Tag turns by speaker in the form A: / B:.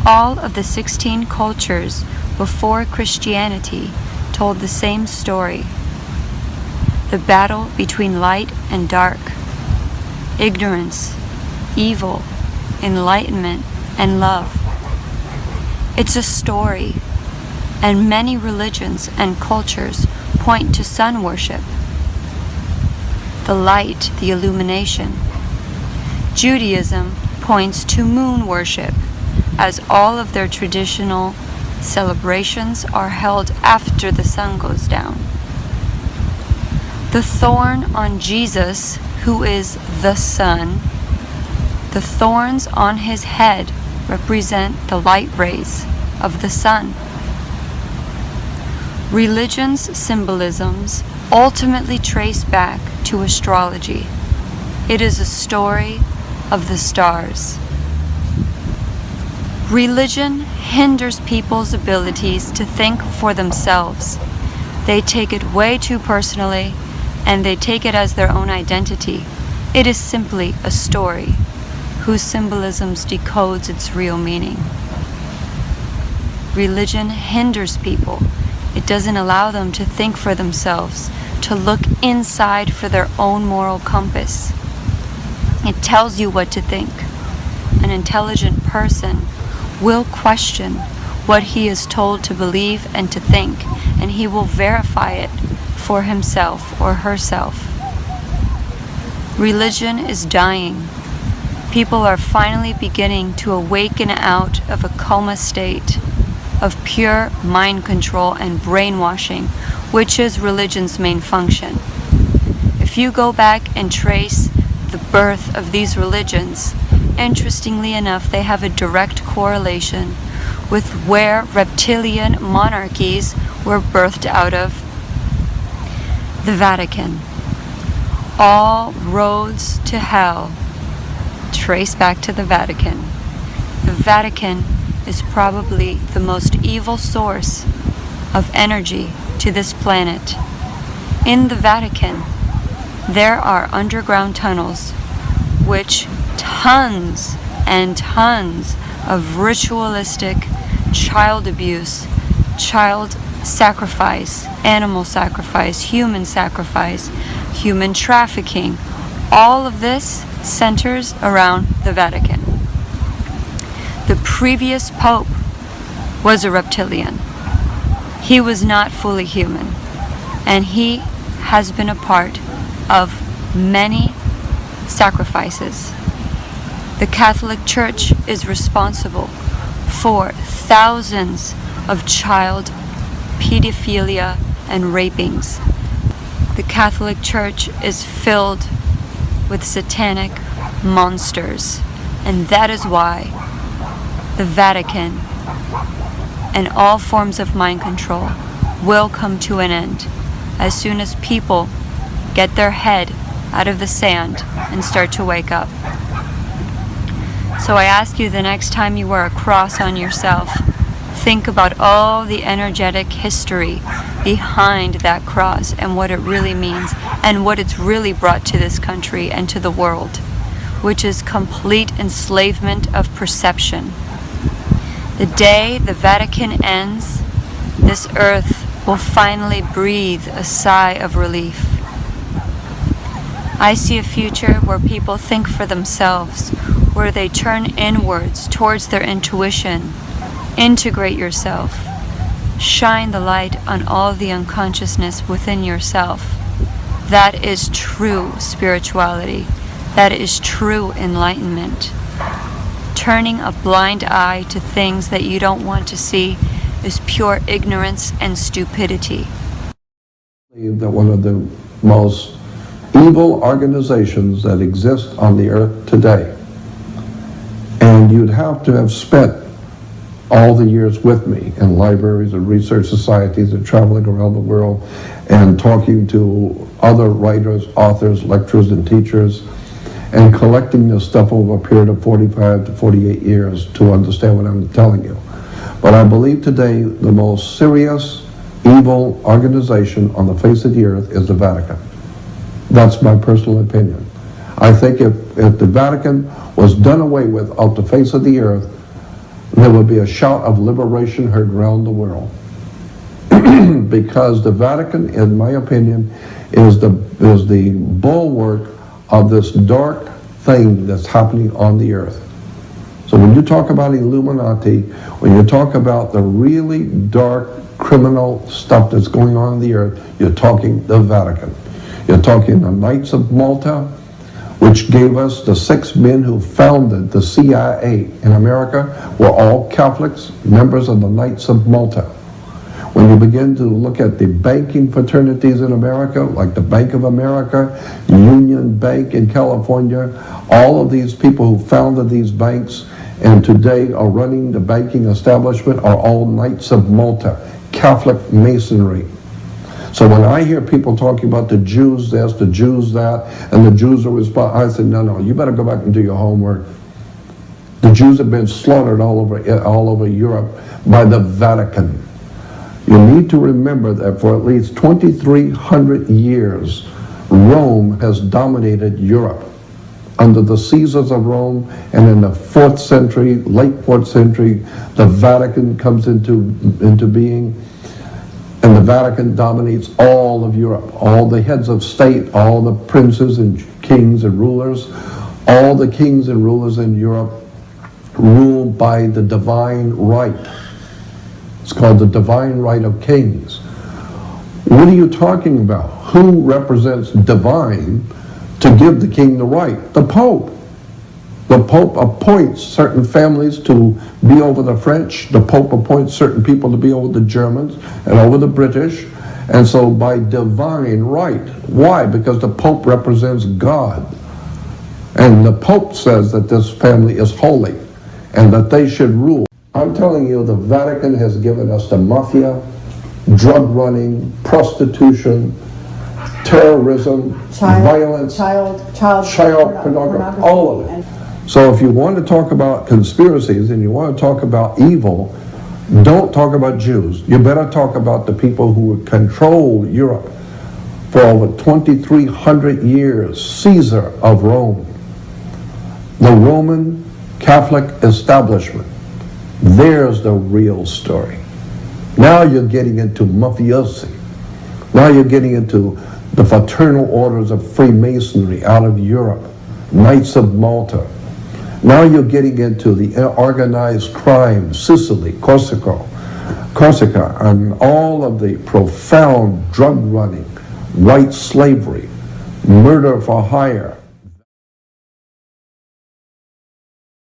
A: All of the 16 cultures before Christianity told the same story. The battle between light and dark, ignorance, evil, enlightenment, and love. It's a story, and many religions and cultures point to sun worship, the light, the illumination. Judaism points to moon worship, as all of their traditional celebrations are held after the sun goes down. The thorn on Jesus, who is the sun, the thorns on his head represent the light rays of the sun. Religion's symbolisms ultimately trace back to astrology. It is a story of the stars. Religion hinders people's abilities to think for themselves. They take it way too personally, and they take it as their own identity. It is simply a story whose symbolisms decodes its real meaning. Religion hinders people. It doesn't allow them to think for themselves, to look inside for their own moral compass. It tells you what to think. An intelligent person will question what he is told to believe and to think, and he will verify it for himself or herself. Religion is dying. People are finally beginning to awaken out of a coma state of pure mind control and brainwashing, which is religion's main function. If you go back and trace the birth of these religions, interestingly enough, they have a direct correlation with where reptilian monarchies were birthed out of: the Vatican. All roads to hell trace back to the Vatican. The Vatican is probably the most evil source of energy to this planet. In the Vatican, there are underground tunnels which tons and tons of ritualistic child abuse, child sacrifice, animal sacrifice, human trafficking, all of this centers around the Vatican. The previous Pope was a reptilian. He was not fully human, and he has been a part of many sacrifices. The Catholic Church is responsible for thousands of child pedophilia and rapings. The Catholic Church is filled with satanic monsters, and that is why the Vatican and all forms of mind control will come to an end as soon as people get their head out of the sand and start to wake up. So I ask you, the next time you wear a cross on yourself, think about all the energetic history behind that cross and what it really means and what it's really brought to this country and to the world, which is complete enslavement of perception. The day the Vatican ends, this earth will finally breathe a sigh of relief. I see a future where people think for themselves, where they turn inwards towards their intuition. Integrate yourself. Shine the light on all the unconsciousness within yourself. That is true spirituality. That is true enlightenment. Turning a blind eye to things that you don't want to see is pure ignorance and stupidity.
B: I believe that one of the most evil organizations that exist on the earth today, and you'd have to have spent all the years with me in libraries and research societies and traveling around the world and talking to other writers, authors, lecturers, and teachers, and collecting this stuff over a period of 45 to 48 years to understand what I'm telling you. But I believe today the most serious evil organization on the face of the earth is the Vatican. That's my personal opinion. I think if the Vatican was done away with off the face of the earth, there would be a shout of liberation heard around the world. Because the Vatican, in my opinion, is the bulwark of this dark thing that's happening on the earth. So when you talk about Illuminati, when you talk about the really dark criminal stuff that's going on the earth, you're talking the Vatican. You're talking the Knights of Malta, which gave us the 6 men who founded the CIA in America, were all Catholics, members of the Knights of Malta. When you begin to look at the banking fraternities in America, like the Bank of America, Union Bank in California, all of these people who founded these banks and today are running the banking establishment are all Knights of Malta, Catholic Masonry. So when I hear people talking about the Jews this, the Jews that, and the Jews are responsible, I said, no, you better go back and do your homework. The Jews have been slaughtered all over Europe by the Vatican. You need to remember that for at least 2,300 years, Rome has dominated Europe. Under the Caesars of Rome, and in the 4th century, late 4th century, the Vatican comes into being, and the Vatican dominates all of Europe. All the heads of state, all the princes and kings and rulers, all the kings and rulers in Europe rule by the divine right. It's called the divine right of kings. What are you talking about? Who represents divine to give the king the right? The Pope. The Pope appoints certain families to be over the French. The Pope appoints certain people to be over the Germans and over the British. And so by divine right. Why? Because the Pope represents God. And the Pope says that this family is holy and that they should rule. I'm telling you, the Vatican has given us the mafia, drug running, prostitution, terrorism, violence, child pornography, all of it. So if you want to talk about conspiracies and you want to talk about evil, don't talk about Jews. You better talk about the people who control Europe for over 2,300 years, Caesar of Rome, the Roman Catholic establishment. There's the real story. Now you're getting into mafiosi. Now you're getting into the fraternal orders of Freemasonry out of Europe, Knights of Malta. Now you're getting into the organized crime, Sicily, Corsica, and all of the profound drug running, white slavery, murder for hire,